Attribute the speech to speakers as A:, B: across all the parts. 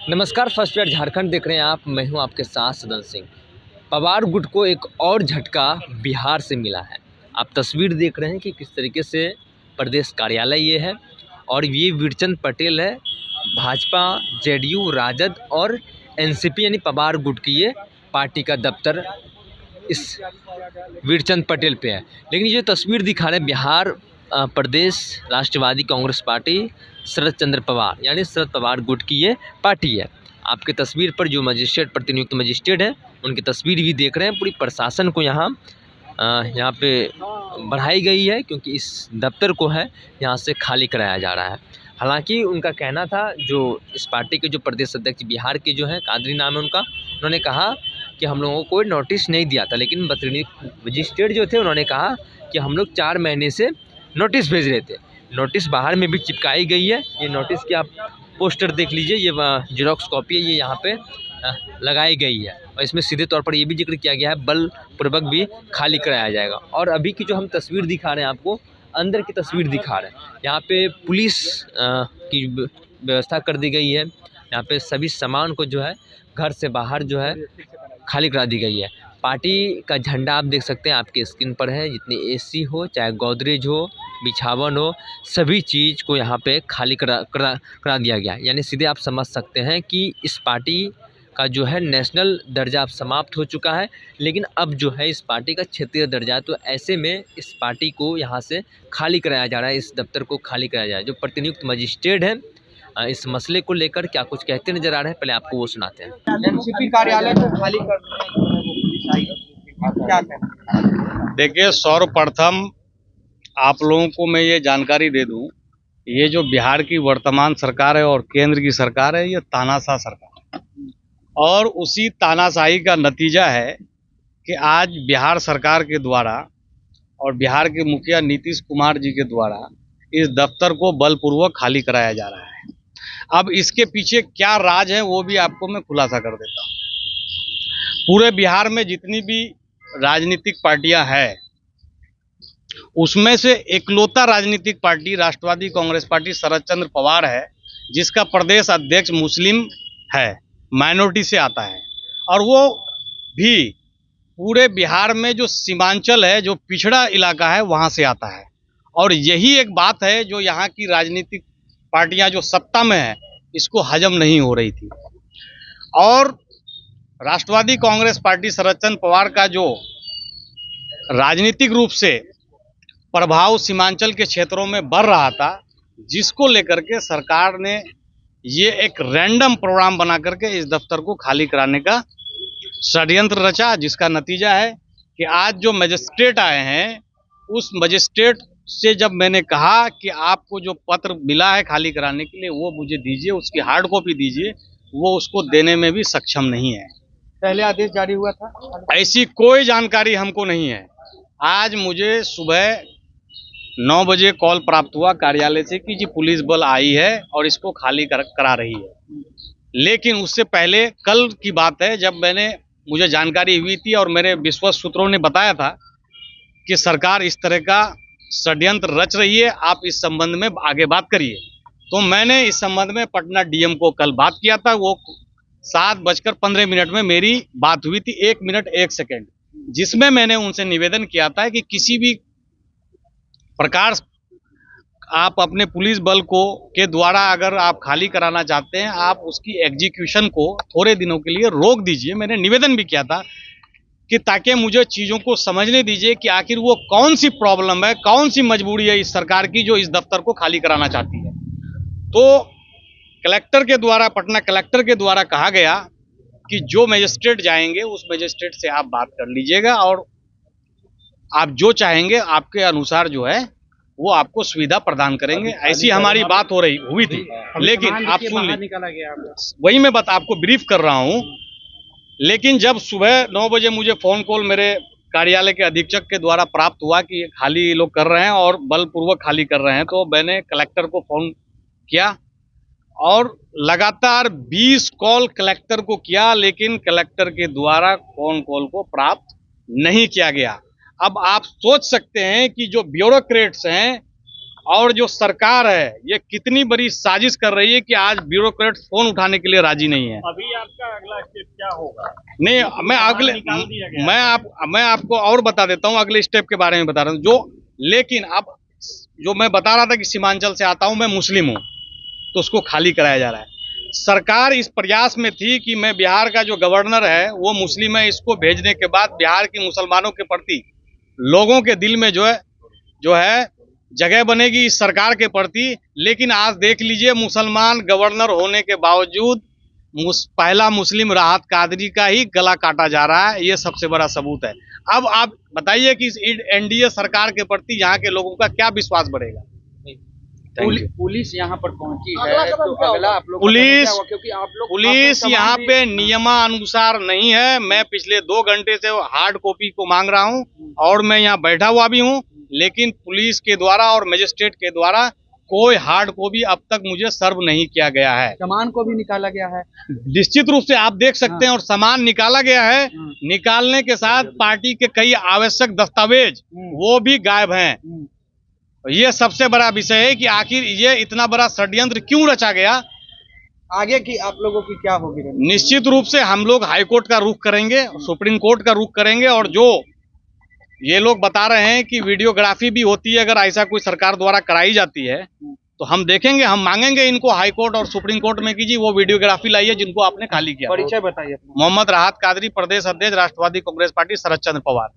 A: नमस्कार, first year Jharkhand देख रहे हैं आप। मैं हूं आपके साथ सदन सिंह। पवार गुट को एक और झटका बिहार से मिला है। आप तस्वीर देख रहे हैं कि किस तरीके से प्रदेश कार्यालय ये है और ये वीरचंद पटेल है। भाजपा, जेडीयू, राजद और एनसीपी यानी पवार गुट की ये पार्टी का दफ्तर इस वीरचंद पटेल पे है। लेकिन ये तस्वीर दिखा रहे हैं बिहार प्रदेश राष्ट्रवादी कांग्रेस पार्टी शरद चंद्र पवार यानी शरद पवार गुट की ये पार्टी है। आपके तस्वीर पर जो मजिस्ट्रेट प्रतिनियुक्त मजिस्ट्रेट हैं उनकी तस्वीर भी देख रहे हैं। पूरी प्रशासन को यहाँ पे बढ़ाई गई है क्योंकि इस दफ्तर को है यहाँ से खाली कराया जा रहा है। हालांकि उनका कहना था, जो इस पार्टी के जो प्रदेश अध्यक्ष बिहार के जो हैं, कादरी नाम है उनका, उन्होंने कहा कि हम लोगों को कोई नोटिस नहीं दिया था। लेकिन मजिस्ट्रेट जो थे उन्होंने कहा कि हम लोग 4 महीने से नोटिस भेज रहे थे। नोटिस बाहर में भी चिपकाई गई है। ये नोटिस की आप पोस्टर देख लीजिए, ये जेरोक्स कॉपी है, ये यहाँ पे लगाई गई है और इसमें सीधे तौर पर ये भी जिक्र किया गया है बलपूर्वक भी खाली कराया जाएगा। और अभी की जो हम तस्वीर दिखा रहे हैं आपको, अंदर की तस्वीर दिखा रहे हैं। यहाँ पे पुलिस की व्यवस्था कर दी गई है। यहाँ पे सभी सामान को जो है घर से बाहर जो है खाली करा दी गई है। पार्टी का झंडा आप देख सकते हैं, आपके स्क्रीन पर है। जितनी एसी हो, चाहे गोदरेज हो, बिछावन हो, सभी चीज़ को यहाँ पे खाली करा दिया गया। यानी सीधे आप समझ सकते हैं कि इस पार्टी का जो है नेशनल दर्जा अब समाप्त हो चुका है, लेकिन अब जो है इस पार्टी का क्षेत्रीय दर्जा है। तो ऐसे में इस पार्टी को यहाँ से खाली कराया जा रहा है, इस दफ्तर को खाली कराया जा रहा है। जो प्रतिनियुक्त मजिस्ट्रेट हैं इस मसले को लेकर क्या कुछ कहते नजर आ रहे हैं, पहले आपको वो सुनाते हैं।
B: एनसीपी कार्यालय को खाली करने क्या कहना?
C: देखिए, सर्वप्रथम आप लोगों को मैं ये जानकारी दे दूं, ये जो बिहार की वर्तमान सरकार है और केंद्र की सरकार है, ये तानाशाह सरकार है। और उसी तानाशाही का नतीजा है कि आज बिहार सरकार के द्वारा और बिहार के मुखिया नीतीश कुमार जी के द्वारा इस दफ्तर को बलपूर्वक खाली कराया जा रहा है। अब इसके पीछे क्या राज है वो भी आपको मैं खुलासा कर देता हूँ। पूरे बिहार में जितनी भी राजनीतिक पार्टियां हैं, उसमें से इकलौता राजनीतिक पार्टी राष्ट्रवादी कांग्रेस पार्टी शरद चंद्र पवार है, जिसका प्रदेश अध्यक्ष मुस्लिम है, माइनॉरिटी से आता है। और वो भी पूरे बिहार में जो सीमांचल है, जो पिछड़ा इलाका है, वहां से आता है। और यही एक बात है जो यहाँ की राजनीतिक पार्टियां जो सत्ता में है, इसको हजम नहीं हो रही थी। और राष्ट्रवादी कांग्रेस पार्टी शरद चंद्र पवार का जो राजनीतिक रूप से प्रभाव सीमांचल के क्षेत्रों में बढ़ रहा था, जिसको लेकर के सरकार ने ये एक रैंडम प्रोग्राम बना करके इस दफ्तर को खाली कराने का षड्यंत्र रचा, जिसका नतीजा है कि आज जो मजिस्ट्रेट आए हैं, उस मजिस्ट्रेट से जब मैंने कहा कि आपको जो पत्र मिला है खाली कराने के लिए वो मुझे दीजिए, उसकी हार्ड कॉपी दीजिए, वो उसको देने में भी सक्षम नहीं है।
B: पहले आदेश जारी हुआ था,
C: ऐसी कोई जानकारी हमको नहीं है। आज मुझे सुबह 9 बजे कॉल प्राप्त हुआ कार्यालय से कि जी पुलिस बल आई है और इसको खाली करा रही है। लेकिन उससे पहले कल की बात है, जब मुझे जानकारी हुई थी और मेरे विश्वस्त सूत्रों ने बताया था कि सरकार इस तरह का षड्यंत्र रच रही है, आप इस संबंध में आगे बात करिए। तो मैंने इस संबंध में पटना डीएम को कल बात किया था। वो 7:15 में मेरी बात हुई थी, 1 मिनट 1 सेकेंड, जिसमें मैंने उनसे निवेदन किया था कि किसी भी प्रकार आप अपने पुलिस बल के द्वारा अगर आप खाली कराना चाहते हैं, आप उसकी एग्जीक्यूशन को थोड़े दिनों के लिए रोक दीजिए। मैंने निवेदन भी किया था कि ताकि मुझे चीज़ों को समझने दीजिए कि आखिर वो कौन सी प्रॉब्लम है, कौन सी मजबूरी है इस सरकार की जो इस दफ्तर को खाली कराना चाहती है। तो कलेक्टर के द्वारा, पटना कलेक्टर के द्वारा कहा गया कि जो मजिस्ट्रेट जाएंगे उस मजिस्ट्रेट से आप बात कर लीजिएगा और आप जो चाहेंगे आपके अनुसार जो है वो आपको सुविधा प्रदान करेंगे। ऐसी हमारी बात हुई थी। लेकिन आप सुन लीजिए, वही मैं आपको ब्रीफ कर रहा हूँ। लेकिन जब सुबह 9 बजे मुझे फोन कॉल मेरे कार्यालय के अधीक्षक के द्वारा प्राप्त हुआ कि ये खाली लोग कर रहे हैं और बलपूर्वक खाली कर रहे हैं, तो मैंने कलेक्टर को फोन किया और लगातार 20 कॉल कलेक्टर को किया, लेकिन कलेक्टर के द्वारा फोन कॉल को प्राप्त नहीं किया गया। अब आप सोच सकते हैं कि जो ब्यूरोक्रेट्स हैं और जो सरकार है ये कितनी बड़ी साजिश कर रही है कि आज ब्यूरोक्रेट फोन उठाने के लिए राजी नहीं है।
D: अभी आपका अगला स्टेप क्या होगा?
C: नहीं, मैं आपको और बता देता हूँ, अगले स्टेप के बारे में बता रहा हूँ लेकिन अब जो मैं बता रहा था कि सीमांचल से आता हूँ, मैं मुस्लिम हूँ, तो उसको खाली कराया जा रहा है। सरकार इस प्रयास में थी कि मैं बिहार का जो गवर्नर है वो मुस्लिम है, इसको भेजने के बाद बिहार के मुसलमानों के प्रति लोगों के दिल में जो है जगह बनेगी इस सरकार के प्रति। लेकिन आज देख लीजिए, मुसलमान गवर्नर होने के बावजूद पहला मुस्लिम राहत कादरी का ही गला काटा जा रहा है, ये सबसे बड़ा सबूत है। अब आप बताइए कि इस एनडीए सरकार के प्रति यहाँ के लोगों का क्या विश्वास बढ़ेगा।
B: पुलिस यहाँ पर पहुंची है, तो अगला आप लोग
C: पुलिस यहाँ पे नियमानुसार नहीं है। मैं पिछले 2 घंटे से हार्ड कॉपी को मांग रहा हूँ और मैं यहाँ बैठा हुआ भी हूँ, लेकिन पुलिस के द्वारा और मजिस्ट्रेट के द्वारा कोई हार्ड कॉपी अब तक मुझे सर्व नहीं किया गया है।
B: सामान को भी निकाला गया है,
C: निश्चित रूप से आप देख सकते हैं, और सामान निकाला गया है। निकालने के साथ पार्टी के कई आवश्यक दस्तावेज वो भी गायब हैं। ये सबसे बड़ा विषय है कि आखिर ये इतना बड़ा षड्यंत्र क्यों रचा गया।
B: आगे की आप लोगों की क्या होगी?
C: निश्चित रूप से हम लोग हाई कोर्ट का रुख करेंगे, सुप्रीम कोर्ट का रुख करेंगे, और जो ये लोग बता रहे हैं कि वीडियोग्राफी भी होती है, अगर ऐसा कोई सरकार द्वारा कराई जाती है तो हम देखेंगे, हम मांगेंगे इनको हाई कोर्ट और सुप्रीम कोर्ट में कि जी वो वीडियोग्राफी लाइए जिनको आपने खाली किया।
B: परिचय बताइए।
C: मोहम्मद राहत कादरी, प्रदेश अध्यक्ष, राष्ट्रवादी कांग्रेस पार्टी, शरद चंद्र पवार।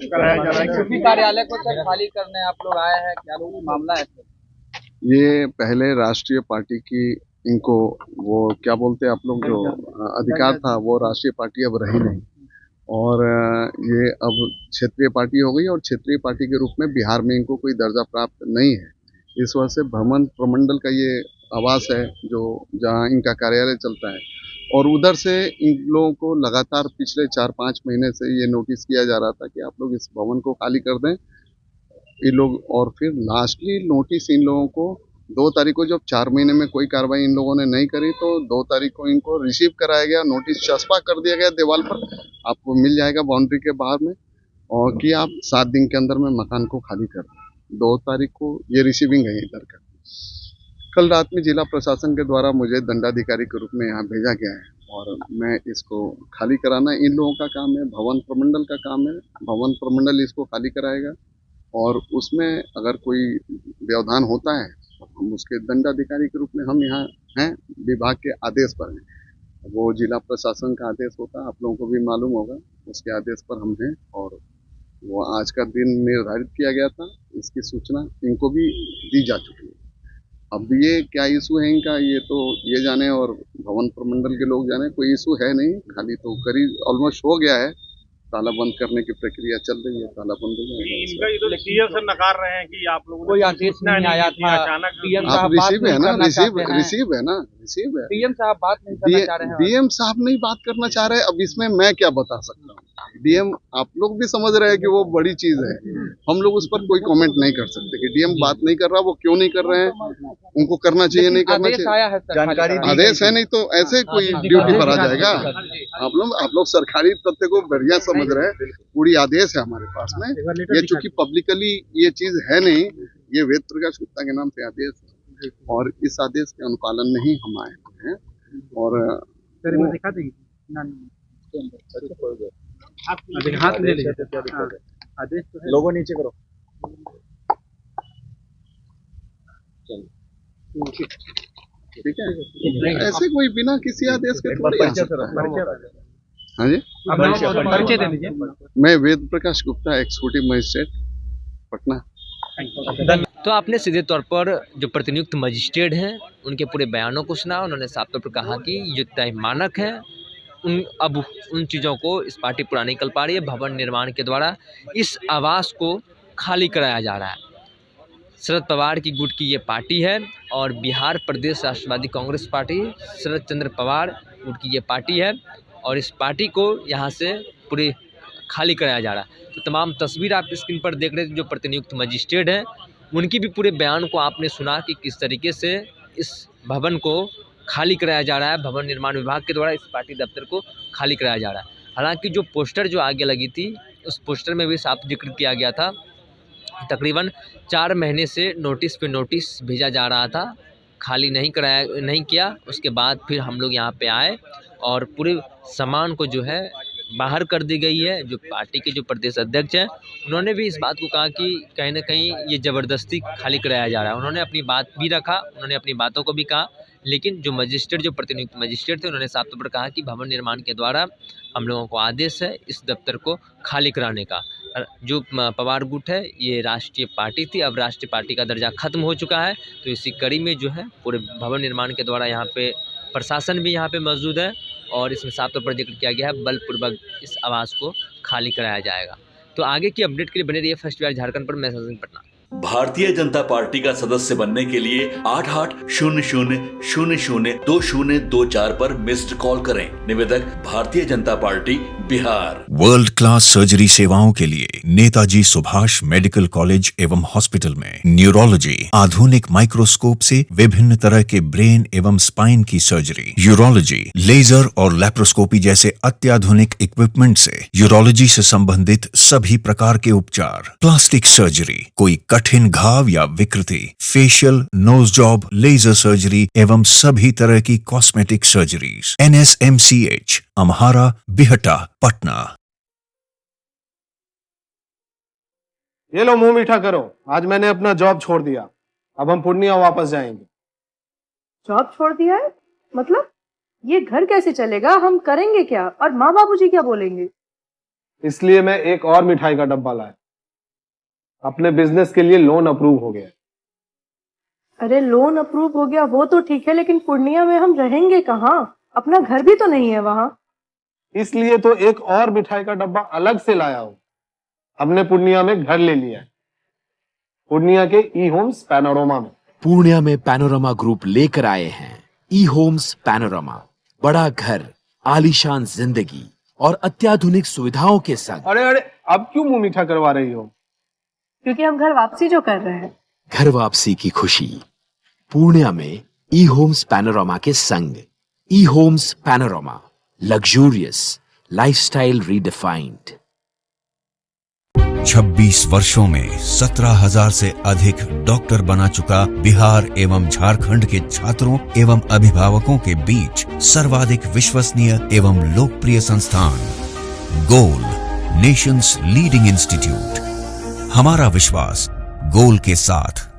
B: कार्यालय को सर खाली करने आप लोग आए हैं, क्या मामला है?
E: ये पहले राष्ट्रीय पार्टी की इनको वो क्या बोलते हैं आप लोग, जो अधिकार था वो राष्ट्रीय पार्टी अब रही नहीं, और ये अब क्षेत्रीय पार्टी हो गई, और क्षेत्रीय पार्टी के रूप में बिहार में इनको कोई दर्जा प्राप्त नहीं है। इस वजह से भवन प्रमंडल का ये आवास है जो जहाँ इनका कार्यालय चलता है, और उधर से इन लोगों को लगातार पिछले 4-5 महीने से ये नोटिस किया जा रहा था कि आप लोग इस भवन को खाली कर दें। ये लोग, और फिर लास्टली नोटिस इन लोगों को 2 तारीख को, जब 4 महीने में कोई कार्रवाई इन लोगों ने नहीं करी, तो 2 तारीख को इनको रिसीव कराया गया, नोटिस चस्पा कर दिया गया दीवार पर, आपको मिल जाएगा बाउंड्री के बाहर में, और कि आप 7 दिन के अंदर में मकान को खाली कर दें। 2 तारीख को ये रिसीविंग है इधर का। कल रात में जिला प्रशासन के द्वारा मुझे दंडाधिकारी के रूप में यहाँ भेजा गया है, और मैं इसको खाली कराना इन लोगों का काम है, भवन प्रमंडल का काम है। भवन प्रमंडल इसको खाली कराएगा, और उसमें अगर कोई व्यवधान होता है तो हम उसके दंडाधिकारी के रूप में हम यहाँ हैं, विभाग के आदेश पर हैं। वो जिला प्रशासन का आदेश होता है, आप लोगों को भी मालूम होगा, उसके आदेश पर हम हैं, और वो आज का दिन निर्धारित किया गया था। इसकी सूचना इनको भी दी जा चुकी है। अब ये क्या इशू है इनका, ये तो ये जाने और भवन प्रमंडल के लोग जाने। कोई इशू है नहीं, खाली तो करीब ऑलमोस्ट हो गया है, ताला बंद करने की प्रक्रिया चल रही है, ताला बंद हो जाएगा।
D: इनका इधर सीएम से नकार रहे हैं कि आप लोगों
B: कोई आदेश नहीं आया था,
D: अचानक
E: आप रिसीव है ना, रिसीव है ना, रिसीव है।
B: डीएम साहब बात नहीं करना चाह रहे हैं।
E: डीएम साहब नहीं बात करना चाह रहे हैं, अब इसमें मैं क्या बता सकता हूँ। डीएम आप लोग भी समझ रहे हैं कि वो बड़ी चीज है, हम लोग उस पर कोई कमेंट नहीं कर सकते कि डीएम बात नहीं कर रहा, वो क्यों नहीं कर रहे हैं, उनको करना चाहिए नहीं करना चाहिए।
B: जानकारी
E: आदेश है नहीं तो ऐसे कोई ड्यूटी पर आ जाएगा। आप लोग सरकारी तथ्य को बढ़िया समझ रहे हैं, पूरी आदेश है हमारे पास में। ये चूंकि पब्लिकली ये चीज है नहीं, ये वेद प्रकाश गुप्ता के नाम से आदेश है, और इस आदेश के अनुपालन में ही हम आए हैं। और
B: दिखा देंगे हाथ ले लीजिए, आदेश लोगों नीचे करो।
E: ठीक है, ऐसे कोई बिना किसी आदेश के थोड़ी आ सकता है। हाँ जी,
B: परिचय दे दीजिए।
E: मैं वेद प्रकाश गुप्ता, एक्जीक्यूटिव मजिस्ट्रेट, पटना।
A: तो आपने सीधे तौर पर जो प्रतिनियुक्त मजिस्ट्रेट हैं उनके पूरे बयानों को सुना। उन्होंने साफ तौर पर कहा कि ये तय मानक है, अब उन चीज़ों को इस पार्टी पूरा नहीं कर पा रही है। भवन निर्माण के द्वारा इस आवास को खाली कराया जा रहा है। शरद पवार की गुट की ये पार्टी है, और बिहार प्रदेश राष्ट्रवादी कांग्रेस पार्टी शरद चंद्र पवार गुट की ये पार्टी है, और इस पार्टी को यहाँ से पूरे खाली कराया जा रहा है। तो तमाम तस्वीर आप स्क्रीन पर देख रहे थे, जो प्रतिनियुक्त मजिस्ट्रेट हैं उनकी भी पूरे बयान को आपने सुना कि किस तरीके से इस भवन को खाली कराया जा रहा है। भवन निर्माण विभाग के द्वारा इस पार्टी दफ्तर को खाली कराया जा रहा है। हालांकि जो पोस्टर जो आगे लगी थी, उस पोस्टर में भी साफ जिक्र किया गया था तकरीबन 4 महीने से नोटिस पे नोटिस भेजा जा रहा था, खाली नहीं किया। उसके बाद फिर हम लोग यहाँ पे आए और पूरे सामान को जो है बाहर कर दी गई है। जो पार्टी के जो प्रदेश अध्यक्ष हैं उन्होंने भी इस बात को कहा कि कहीं ना कहीं ये ज़बरदस्ती खाली कराया जा रहा है। उन्होंने अपनी बात भी रखा, उन्होंने अपनी बातों को भी कहा, लेकिन जो मजिस्ट्रेट, जो प्रतिनियुक्त मजिस्ट्रेट थे, उन्होंने साफ तौर पर कहा कि भवन निर्माण के द्वारा हम लोगों को आदेश है इस दफ्तर को खाली कराने का। जो पवार गुट है ये राष्ट्रीय पार्टी थी, अब राष्ट्रीय पार्टी का दर्जा खत्म हो चुका है। तो इसी कड़ी में जो है पूरे भवन निर्माण के द्वारा यहाँ पे प्रशासन भी यहाँ पे मौजूद है और इसमें साफ तौर पर जिक्र किया गया है बलपूर्वक इस आवास को खाली कराया जाएगा। तो आगे की अपडेट के लिए बने रहिए फर्स्ट बार झारखंड पर। मैं सचिन पटना।
F: भारतीय जनता पार्टी का सदस्य बनने के लिए 8800002024 पर मिस्ड कॉल करें। निवेदक Bharatiya Janata party Bihar.
G: World class surgery सेवाओं के लिए नेताजी सुभाष मेडिकल कॉलेज एवं हॉस्पिटल में न्यूरोलॉजी, आधुनिक माइक्रोस्कोप से विभिन्न तरह के ब्रेन एवं स्पाइन की सर्जरी, यूरोलॉजी, लेजर और लैप्रोस्कोपी जैसे अत्याधुनिक इक्विपमेंट से यूरोलॉजी से संबंधित सभी प्रकार के उपचार, प्लास्टिक सर्जरी, कोई कठिन घाव या विकृति, facial, nose job, laser surgery एवं सभी तरह की cosmetic surgeries. NSMCH, Amhara, Bihta, Patna.
H: ये लो मुंह मीठा करो, आज मैंने अपना जॉब छोड़ दिया, अब हम पूर्णिया वापस जाएंगे।
I: जॉब छोड़ दिया है? मतलब ये घर कैसे चलेगा, हम करेंगे क्या और माँ बाबूजी क्या बोलेंगे?
H: इसलिए मैं एक और मिठाई का डब्बा लाया, अपने बिजनेस के लिए लोन अप्रूव हो गया।
I: अरे लोन अप्रूव हो गया वो तो ठीक है, लेकिन पूर्णिया में हम रहेंगे कहाँ? अपना घर भी तो नहीं है वहाँ।
H: इसलिए तो एक और मिठाई का डब्बा अलग से लाया हूँ। हमने पूर्णिया में घर ले लिया है, पूर्णिया के ई होम्स पैनोरमा में।
J: पूर्णिया में पैनोरमा ग्रुप लेकर आए हैं ई होम्स पैनोरमा। बड़ा घर, आलीशान जिंदगी और अत्याधुनिक सुविधाओं के संग।
H: अरे अब क्यों मुंह मीठा करवा रही हो?
I: क्योंकि हम घर वापसी जो कर रहे हैं।
J: घर वापसी की खुशी पूर्णिया में ई होम्स पैनोरमा के संग। E homes panorama, luxurious lifestyle redefined.
G: 26 वर्षों में 17,000 से अधिक डॉक्टर बना चुका बिहार एवं झारखंड के छात्रों एवं अभिभावकों के बीच सर्वाधिक विश्वसनीय एवं लोकप्रिय संस्थान गोल, नेशंस लीडिंग इंस्टीट्यूट। हमारा विश्वास गोल के साथ